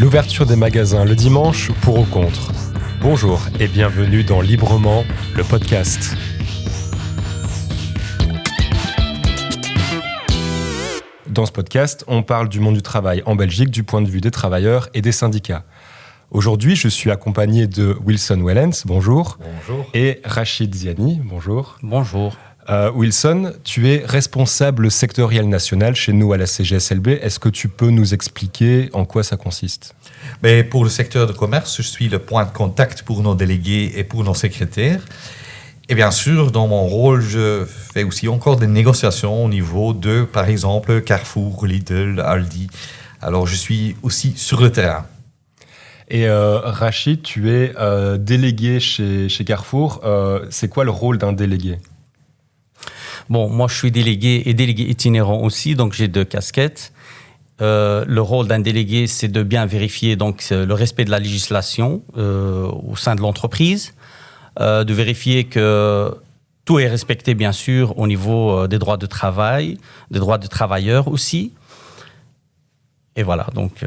L'ouverture des magasins le dimanche, pour ou contre. Bonjour et bienvenue dans Librement, le podcast. Dans ce podcast, on parle du monde du travail en Belgique du point de vue des travailleurs et des syndicats. Aujourd'hui, je suis accompagné de Wilson Wellens, bonjour. Bonjour. Et Rachid Ziani, bonjour. Bonjour. Wilson, tu es responsable sectoriel national chez nous à la CGSLB. Est-ce que tu peux nous expliquer en quoi ça consiste ? Mais pour le secteur de commerce, je suis le point de contact pour nos délégués et pour nos secrétaires. Et bien sûr, dans mon rôle, je fais aussi encore des négociations au niveau de, par exemple, Carrefour, Lidl, Aldi. Alors, je suis aussi sur le terrain. Et Rachid, tu es délégué chez Carrefour. C'est quoi le rôle d'un délégué ? Bon, moi, je suis délégué et délégué itinérant aussi, donc j'ai 2 casquettes. Le rôle d'un délégué, c'est de bien vérifier donc, le respect de la législation au sein de l'entreprise, de vérifier que tout est respecté, bien sûr, au niveau des droits de travail, des droits de travailleurs aussi. Et voilà, donc...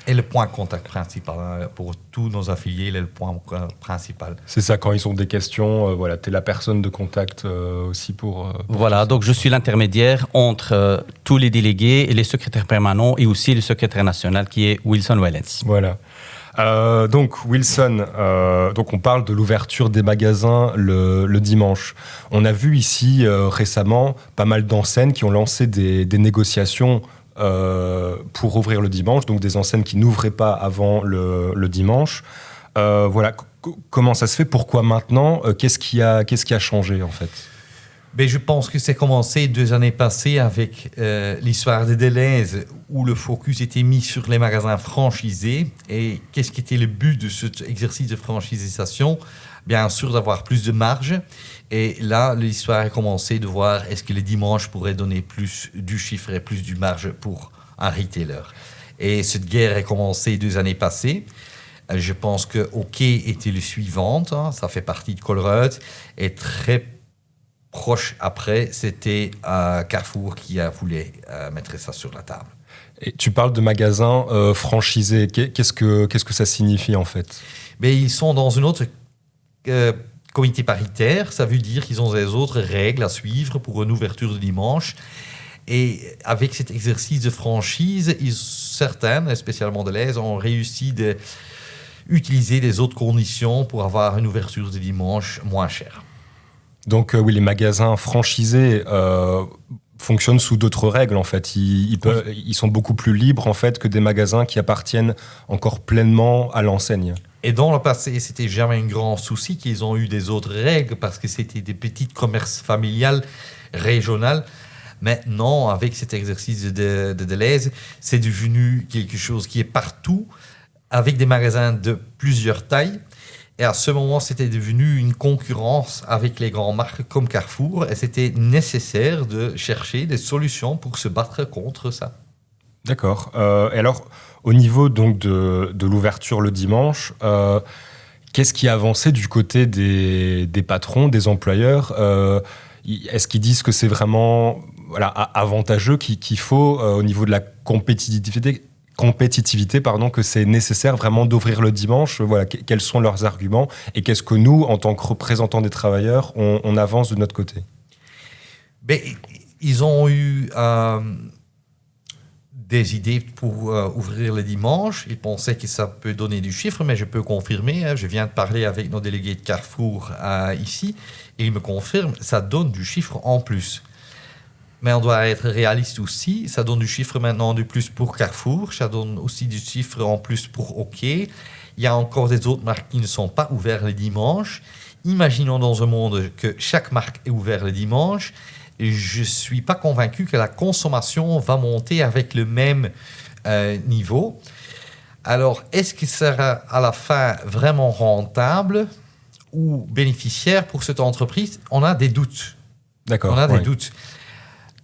Et le point de contact principal, pour tous nos affiliés, il est le point principal. C'est ça, quand ils ont des questions, voilà, tu es la personne de contact aussi pour voilà, donc je suis l'intermédiaire entre tous les délégués et les secrétaires permanents et aussi le secrétaire national qui est Wilson Wellens. Voilà. Donc Wilson, donc on parle de l'ouverture des magasins le dimanche. On a vu ici récemment pas mal d'enseignes qui ont lancé des négociations pour ouvrir le dimanche, donc des enseignes qui n'ouvraient pas avant le dimanche. Voilà, comment ça se fait ? Pourquoi maintenant ? Qu'est-ce qui a changé en fait ? Mais je pense que c'est commencé 2 années passées avec l'histoire des Delhaize, où le focus était mis sur les magasins franchisés. Et qu'est-ce qui était le but de cet exercice de franchisation ? Bien sûr, d'avoir plus de marge. Et là, l'histoire a commencé de voir est-ce que les dimanches pourraient donner plus du chiffre et plus du marge pour un retailer. Et cette guerre a commencé 2 années passées. Je pense que OK était le suivant, hein, ça fait partie de Colruyt. Et très proche après, c'était Carrefour qui a voulu mettre ça sur la table. Et tu parles de magasins franchisés. Qu'est-ce que ça signifie en fait ? Mais ils sont dans une autre comité paritaire. Ça veut dire qu'ils ont des autres règles à suivre pour une ouverture de dimanche. Et avec cet exercice de franchise, certaines, spécialement Delhaize, ont réussi d'utiliser des autres conditions pour avoir une ouverture de dimanche moins chère. Donc oui, les magasins franchisés fonctionnent sous d'autres règles en fait. Ils sont beaucoup plus libres en fait que des magasins qui appartiennent encore pleinement à l'enseigne. Et dans le passé, c'était jamais un grand souci qu'ils ont eu des autres règles parce que c'était des petits commerces familiales régionales. Maintenant, avec cet exercice de Delhaize, c'est devenu quelque chose qui est partout avec des magasins de plusieurs tailles. Et à ce moment, c'était devenu une concurrence avec les grandes marques comme Carrefour. Et c'était nécessaire de chercher des solutions pour se battre contre ça. D'accord. Et alors, au niveau donc de l'ouverture le dimanche, qu'est-ce qui a avancé du côté des patrons, des employeurs ? Est-ce qu'ils disent que c'est vraiment avantageux, qu'il faut, au niveau de la compétitivité, que c'est nécessaire vraiment d'ouvrir le dimanche ? Voilà, quels sont leurs arguments et qu'est-ce que nous, en tant que représentants des travailleurs, on avance de notre côté ? Mais ils ont eu des idées pour ouvrir le dimanche. Ils pensaient que ça peut donner du chiffre, mais je peux confirmer, je viens de parler avec nos délégués de Carrefour ici, et ils me confirment, ça donne du chiffre en plus. Mais on doit être réaliste aussi, ça donne du chiffre maintenant de plus pour Carrefour, ça donne aussi du chiffre en plus pour OK. Il y a encore des autres marques qui ne sont pas ouvertes le dimanche. Imaginons dans un monde que chaque marque est ouverte le dimanche. Je ne suis pas convaincu que la consommation va monter avec le même niveau. Alors, est-ce que ça sera à la fin vraiment rentable ou bénéficiaire pour cette entreprise ? On a des doutes. D'accord. On a des doutes.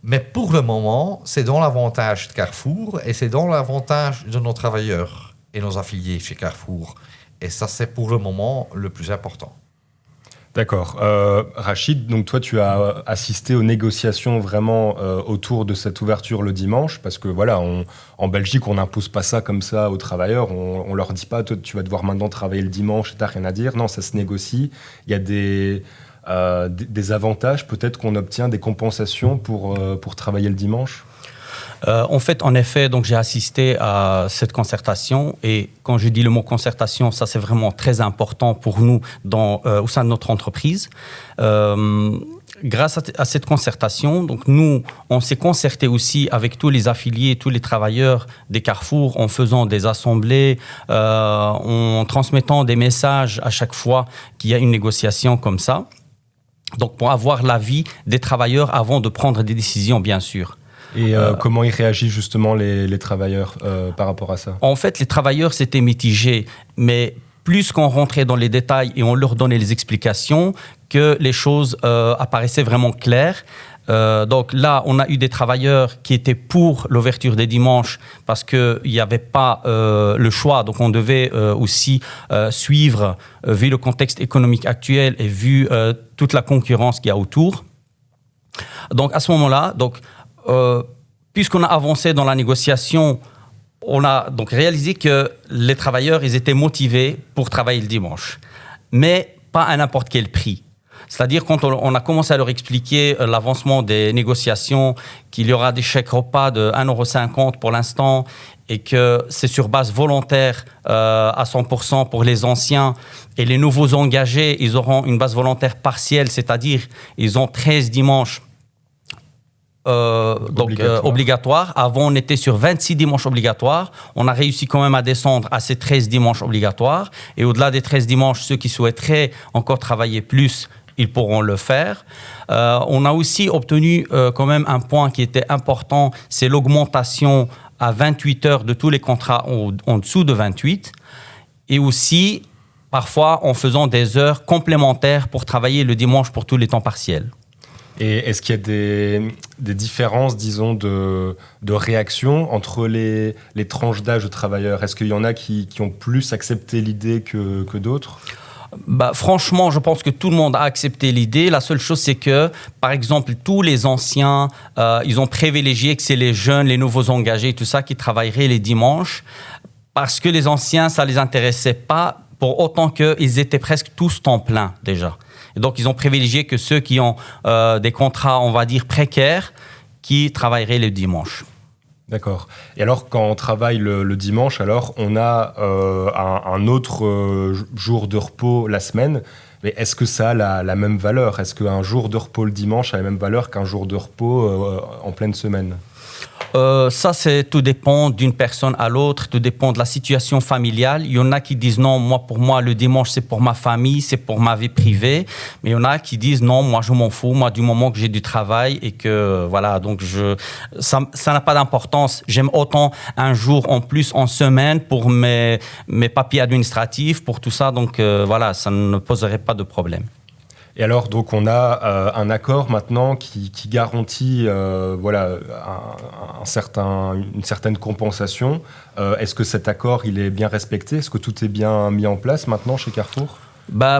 Mais pour le moment, c'est dans l'avantage de Carrefour et c'est dans l'avantage de nos travailleurs et nos affiliés chez Carrefour. Et ça, c'est pour le moment le plus important. D'accord. Rachid, donc toi, tu as assisté aux négociations vraiment autour de cette ouverture le dimanche, parce que voilà, en Belgique, on n'impose pas ça comme ça aux travailleurs. On leur dit pas, toi, tu vas devoir maintenant travailler le dimanche et t'as rien à dire. Non, ça se négocie. Il y a des avantages, peut-être qu'on obtient des compensations pour travailler le dimanche. En fait, en effet, donc j'ai assisté à cette concertation et quand je dis le mot concertation, ça c'est vraiment très important pour nous au sein de notre entreprise. Grâce à cette concertation, donc nous, on s'est concerté aussi avec tous les affiliés, tous les travailleurs des Carrefour en faisant des assemblées, en transmettant des messages à chaque fois qu'il y a une négociation comme ça. Donc pour avoir l'avis des travailleurs avant de prendre des décisions, bien sûr. Et comment ils réagissent justement les travailleurs par rapport à ça? En fait, les travailleurs, c'était mitigé, mais plus qu'on rentrait dans les détails et on leur donnait les explications, que les choses apparaissaient vraiment claires. Donc là, on a eu des travailleurs qui étaient pour l'ouverture des dimanches parce qu'il n'y avait pas le choix. Donc on devait aussi suivre, vu le contexte économique actuel et vu toute la concurrence qu'il y a autour. Donc à ce moment-là, puisqu'on a avancé dans la négociation, on a donc réalisé que les travailleurs, ils étaient motivés pour travailler le dimanche, mais pas à n'importe quel prix. C'est-à-dire quand on a commencé à leur expliquer l'avancement des négociations, qu'il y aura des chèques repas de 1,50 € pour l'instant et que c'est sur base volontaire à 100% pour les anciens et les nouveaux engagés, ils auront une base volontaire partielle, c'est-à-dire ils ont 13 dimanches obligatoire. Avant, on était sur 26 dimanches obligatoires. On a réussi quand même à descendre à ces 13 dimanches obligatoires. Et au-delà des 13 dimanches, ceux qui souhaiteraient encore travailler plus, ils pourront le faire. On a aussi obtenu quand même un point qui était important, c'est l'augmentation à 28 heures de tous les contrats en dessous de 28. Et aussi, parfois, en faisant des heures complémentaires pour travailler le dimanche pour tous les temps partiels. Et est-ce qu'il y a des différences, disons, de réaction entre les tranches d'âge de travailleurs? Est-ce qu'il y en a qui ont plus accepté l'idée que d'autres? Franchement, je pense que tout le monde a accepté l'idée. La seule chose, c'est que, par exemple, tous les anciens, ils ont privilégié que c'est les jeunes, les nouveaux engagés, tout ça, qui travailleraient les dimanches, parce que les anciens, ça ne les intéressait pas, pour autant qu'ils étaient presque tous temps plein déjà. Et donc, ils ont privilégié que ceux qui ont des contrats, on va dire, précaires, qui travailleraient le dimanche. D'accord. Et alors, quand on travaille le dimanche, alors, on a un autre jour de repos la semaine. Mais est-ce que ça a la même valeur? Est-ce qu'un jour de repos le dimanche a la même valeur qu'un jour de repos en pleine semaine? Ça, tout dépend d'une personne à l'autre, tout dépend de la situation familiale. Il y en a qui disent non, pour moi, le dimanche, c'est pour ma famille, c'est pour ma vie privée. Mais il y en a qui disent non, moi, je m'en fous, moi, du moment que j'ai du travail et que, voilà, donc ça n'a pas d'importance. J'aime autant un jour en plus en semaine pour mes papiers administratifs, pour tout ça. Donc, voilà, ça ne poserait pas de problème. Et alors, donc, on a un accord maintenant qui garantit une certaine compensation. Est-ce que cet accord, il est bien respecté? Est-ce que tout est bien mis en place maintenant chez Carrefour?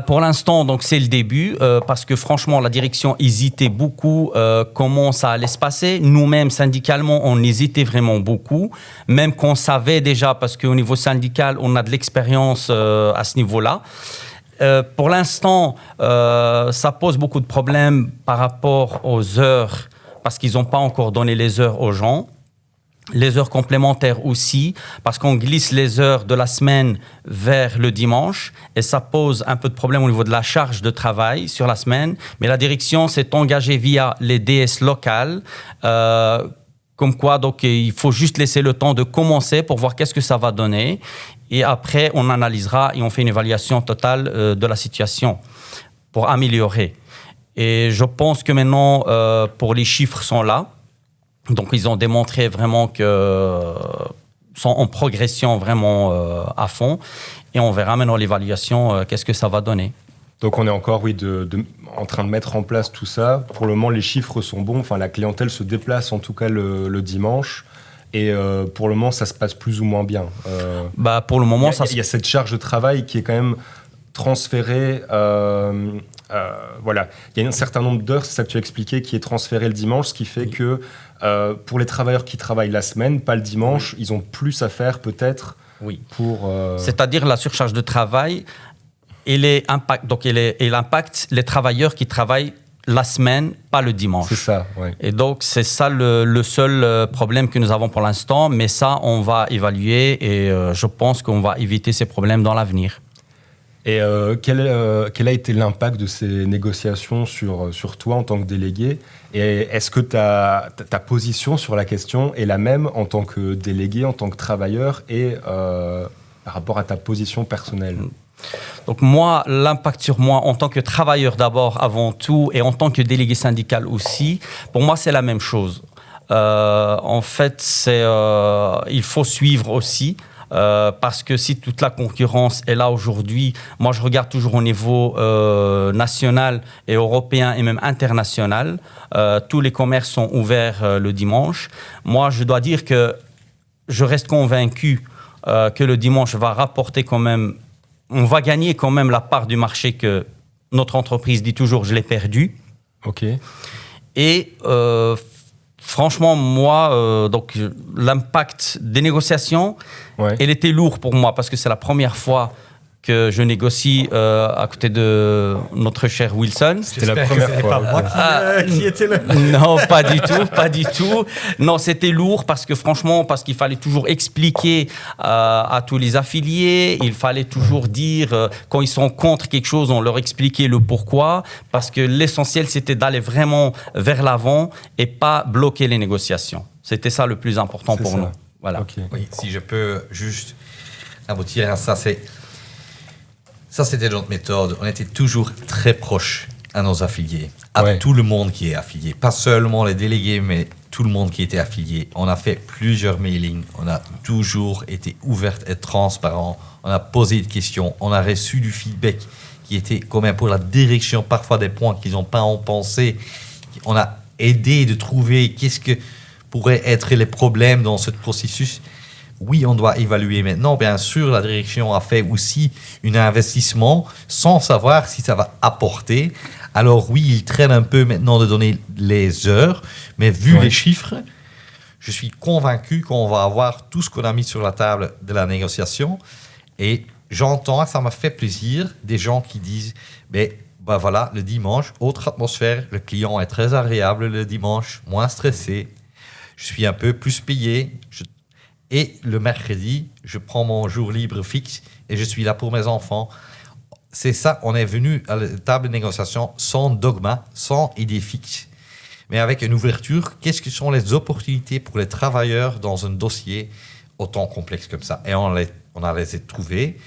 Pour l'instant, donc c'est le début, parce que franchement, la direction hésitait beaucoup comment ça allait se passer. Nous-mêmes, syndicalement, on hésitait vraiment beaucoup, même qu'on savait déjà, parce qu'au niveau syndical, on a de l'expérience à ce niveau-là. Pour l'instant, ça pose beaucoup de problèmes par rapport aux heures, parce qu'ils n'ont pas encore donné les heures aux gens. Les heures complémentaires aussi, parce qu'on glisse les heures de la semaine vers le dimanche, et ça pose un peu de problème au niveau de la charge de travail sur la semaine. Mais la direction s'est engagée via les DS locales, comme quoi donc, il faut juste laisser le temps de commencer pour voir qu'est-ce que ça va donner. Et après, on analysera et on fait une évaluation totale de la situation pour améliorer. Et je pense que maintenant, pour les chiffres sont là. Donc, ils ont démontré vraiment que sont en progression vraiment à fond. Et on verra maintenant l'évaluation, qu'est-ce que ça va donner. Donc, on est encore, en train de mettre en place tout ça. Pour le moment, les chiffres sont bons. Enfin, la clientèle se déplace, en tout cas, le dimanche. Et pour le moment, ça se passe plus ou moins bien. Pour le moment, il y a cette charge de travail qui est quand même transférée voilà, il y a un certain nombre d'heures, c'est ça que tu as expliqué, qui est transféré le dimanche, ce qui fait que pour les travailleurs qui travaillent la semaine, pas le dimanche, ils ont plus à faire peut-être pour... C'est-à-dire la surcharge de travail et il impacte les travailleurs qui travaillent la semaine, pas le dimanche. C'est ça, oui. Et donc, c'est ça le seul problème que nous avons pour l'instant, mais ça, on va évaluer et je pense qu'on va éviter ces problèmes dans l'avenir. Et quel a été l'impact de ces négociations sur toi en tant que délégué? Et est-ce que ta position sur la question est la même en tant que délégué, en tant que travailleur et par rapport à ta position personnelle? Donc moi, l'impact sur moi en tant que travailleur d'abord, avant tout, et en tant que délégué syndical aussi, pour moi, c'est la même chose. En fait, il faut suivre aussi. Parce que si toute la concurrence est là aujourd'hui, moi je regarde toujours au niveau national et européen et même international, tous les commerces sont ouverts le dimanche. Moi je dois dire que je reste convaincu que le dimanche va rapporter quand même, on va gagner quand même la part du marché que notre entreprise dit toujours je l'ai perdu. Ok. Et franchement moi, donc l'impact des négociations, elle était lourde pour moi parce que c'est la première fois que je négocie à côté de notre cher Wilson. C'était la première fois. Pas moi qui était là. Non, pas du tout. Non, c'était lourd parce qu'il fallait toujours expliquer à tous les affiliés, il fallait toujours dire, quand ils sont contre quelque chose, on leur expliquait le pourquoi, parce que l'essentiel, c'était d'aller vraiment vers l'avant et pas bloquer les négociations. C'était ça le plus important pour nous. Voilà. Okay. Oui, si je peux juste aboutir à ça, ça c'était notre méthode. On était toujours très proche à nos affiliés, à tout le monde qui est affilié. Pas seulement les délégués, mais tout le monde qui était affilié. On a fait plusieurs mailings, on a toujours été ouvert et transparent, on a posé des questions, on a reçu du feedback qui était quand même pour la direction, parfois des points qu'ils n'ont pas en pensé. On a aidé de trouver qu'est-ce que pourraient être les problèmes dans ce processus. Oui, on doit évaluer maintenant. Bien sûr, la direction a fait aussi un investissement sans savoir si ça va apporter. Alors oui, il traîne un peu maintenant de donner les heures, mais vu les chiffres, je suis convaincu qu'on va avoir tout ce qu'on a mis sur la table de la négociation. Et j'entends, ça m'a fait plaisir, des gens qui disent voilà, le dimanche, autre atmosphère, le client est très agréable le dimanche, moins stressé. Je suis un peu plus payé. Et le mercredi, je prends mon jour libre fixe et je suis là pour mes enfants. C'est ça, on est venu à la table de négociation sans dogma, sans idée fixe, mais avec une ouverture. Qu'est-ce que sont les opportunités pour les travailleurs dans un dossier autant complexe comme ça? Et on a les trouvés.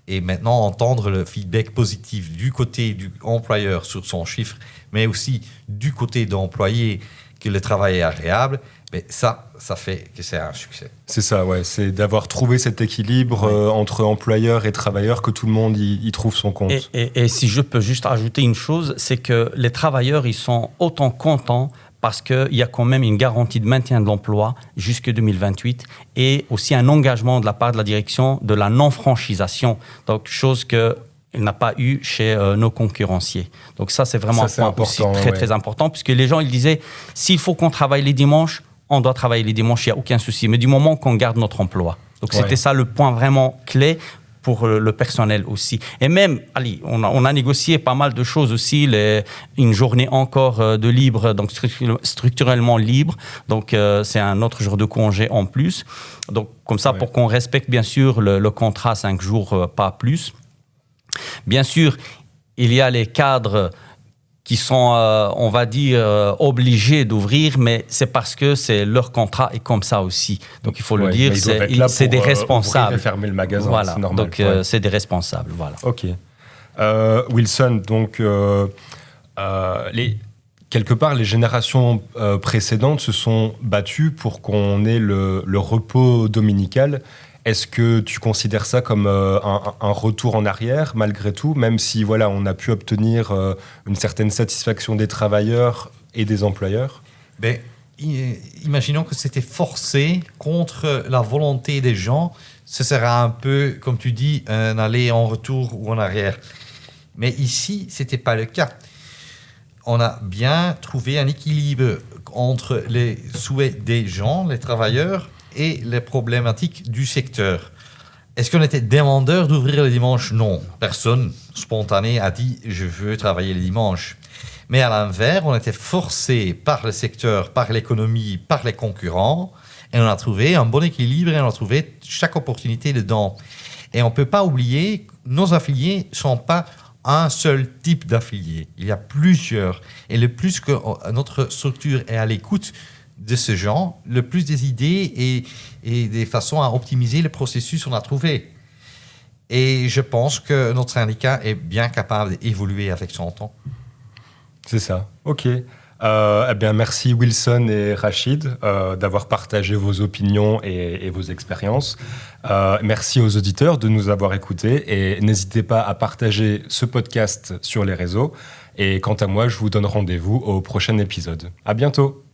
Et maintenant, entendre le feedback positif du côté du employeur sur son chiffre, mais aussi du côté de l'employé, que le travail est agréable, mais ça fait que c'est un succès. C'est ça, ouais. C'est d'avoir trouvé cet équilibre entre employeurs et travailleurs, que tout le monde y trouve son compte. Et si je peux juste ajouter une chose, c'est que les travailleurs, ils sont autant contents parce qu'il y a quand même une garantie de maintien de l'emploi jusqu'en 2028 et aussi un engagement de la part de la direction de la non-franchisation. Donc, chose que il n'a pas eu chez nos concurrenciers. Donc ça, c'est vraiment un point aussi très important, puisque les gens, ils disaient, s'il faut qu'on travaille les dimanches, on doit travailler les dimanches, il n'y a aucun souci. Mais du moment qu'on garde notre emploi. Donc c'était ça le point vraiment clé pour le personnel aussi. Et même, allez, on a négocié pas mal de choses aussi, une journée encore de libre, donc structurellement libre. Donc c'est un autre jour de congé en plus. Donc comme ça, pour qu'on respecte bien sûr le contrat 5 jours, pas plus. Bien sûr, il y a les cadres qui sont, on va dire, obligés d'ouvrir, mais c'est parce que leur contrat est comme ça aussi. Donc, il faut le dire, c'est des responsables. Ouvrir et fermer le magasin, voilà. C'est normal. Donc, c'est des responsables, voilà. OK. Wilson, donc, quelque part, les générations précédentes se sont battues pour qu'on ait le repos dominical. Est-ce que tu considères ça comme un retour en arrière, malgré tout, même si voilà, on a pu obtenir une certaine satisfaction des travailleurs et des employeurs? Imaginons que c'était forcé contre la volonté des gens. Ce sera un peu, comme tu dis, un aller en retour ou en arrière. Mais ici, ce n'était pas le cas. On a bien trouvé un équilibre entre les souhaits des gens, les travailleurs, et les problématiques du secteur. Est-ce qu'on était demandeur d'ouvrir le dimanche? Non. Personne spontané a dit « je veux travailler le dimanche ». Mais à l'inverse, on était forcé par le secteur, par l'économie, par les concurrents, et on a trouvé un bon équilibre et on a trouvé chaque opportunité dedans. Et on ne peut pas oublier que nos affiliés ne sont pas un seul type d'affiliés. Il y a plusieurs. Et le plus que notre structure est à l'écoute de ce genre, le plus des idées et des façons à optimiser le processus on a trouvé. Et je pense que notre syndicat est bien capable d'évoluer avec son temps. C'est ça. OK. Eh bien, merci Wilson et Rachid d'avoir partagé vos opinions et vos expériences. Merci aux auditeurs de nous avoir écoutés et n'hésitez pas à partager ce podcast sur les réseaux. Et quant à moi, je vous donne rendez-vous au prochain épisode. À bientôt.